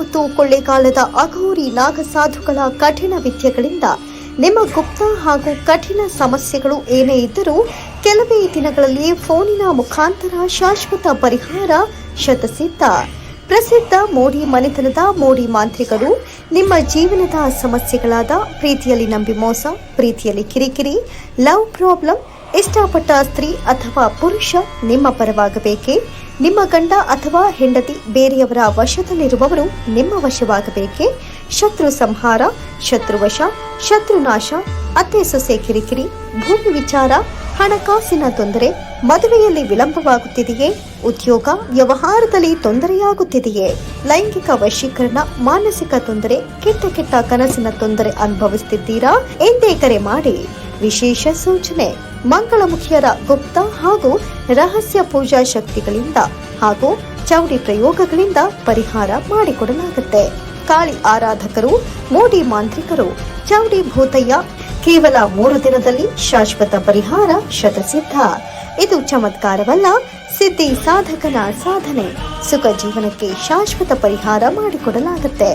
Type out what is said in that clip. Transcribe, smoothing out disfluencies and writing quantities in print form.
ಮತ್ತು ಕೊಳ್ಳೆಗಾಲದ ಅಘೋರಿ ನಾಗಸಾಧುಗಳ ಕಠಿಣ ವಿದ್ಯೆಗಳಿಂದ ನಿಮ್ಮ ಗುಪ್ತ ಹಾಗೂ ಕಠಿಣ ಸಮಸ್ಯೆಗಳು ಏನೇ ಇದ್ದರೂ ಕೆಲವೇ ದಿನಗಳಲ್ಲಿ ಫೋನಿನ ಮುಖಾಂತರ ಶಾಶ್ವತ ಪರಿಹಾರ ಶತಸಿದ್ಧ. ಪ್ರಸಿದ್ಧ ಮೋಡಿ ಮನೆತನದ ಮೋಡಿ ಮಾಂತ್ರಿಕರು ನಿಮ್ಮ ಜೀವನದ ಸಮಸ್ಯೆಗಳಾದ ಪ್ರೀತಿಯಲ್ಲಿ ನಂಬಿ ಮೋಸ, ಪ್ರೀತಿಯಲ್ಲಿ ಕಿರಿಕಿರಿ, ಲವ್ ಪ್ರಾಬ್ಲಮ್, ಇಷ್ಟಪಟ್ಟ ಸ್ತ್ರೀ ಅಥವಾ ಪುರುಷ ನಿಮ್ಮ ಪರವಾಗಬೇಕೇ, ನಿಮ್ಮ ಗಂಡ ಅಥವಾ ಹೆಂಡತಿ ಬೇರೆಯವರ ವಶದಲ್ಲಿರುವವರು ನಿಮ್ಮ ವಶವಾಗಬೇಕೇ, ಶತ್ರು ಸಂಹಾರ, ಶತ್ರುವಶ, ಶತ್ರುನಾಶ, ಅತ್ತೆ ಸೊಸೆ ಕಿರಿಕಿರಿ, ಭೂಮಿ ವಿಚಾರ, ಹಣಕಾಸಿನ ತೊಂದರೆ, ಮದುವೆಯಲ್ಲಿ ವಿಳಂಬವಾಗುತ್ತಿದೆಯೇ, ಉದ್ಯೋಗ ವ್ಯವಹಾರದಲ್ಲಿ ತೊಂದರೆಯಾಗುತ್ತಿದೆಯೇ, ಲೈಂಗಿಕ ವಶೀಕರಣ, ಮಾನಸಿಕ ತೊಂದರೆ, ಕೆಟ್ಟ ಕನಸಿನ ತೊಂದರೆ ಅನುಭವಿಸುತ್ತಿದ್ದೀರಾ? ಎಂದೇ ಕರೆ ಮಾಡಿ. ವಿಶೇಷ ಸೂಚನೆ: ಮಂಗಳಮುಖಿಯರ ಗುಪ್ತ ಹಾಗೂ ರಹಸ್ಯ ಪೂಜಾ ಶಕ್ತಿಗಳಿಂದ ಹಾಗೂ ಚೌಡಿ ಪ್ರಯೋಗಗಳಿಂದ ಪರಿಹಾರ ಮಾಡಿಕೊಡಲಾಗುತ್ತೆ. ಕಾಳಿ ಆರಾಧಕರು, ಮೋಡಿ ಮಾಂತ್ರಿಕರು, ಚೌಡಿ ಭೂತಯ್ಯ, ಕೇವಲ 3 ದಿನದಲ್ಲಿ ಶಾಶ್ವತ ಪರಿಹಾರ ಶತಸಿದ್ಧ. ಇದು ಚಮತ್ಕಾರವಲ್ಲ, ಸಿದ್ಧಿ ಸಾಧಕನ ಸಾಧನೆ. ಸುಖ ಜೀವನಕ್ಕೆ ಶಾಶ್ವತ ಪರಿಹಾರ ಮಾಡಿಕೊಡಲಾಗುತ್ತೆ.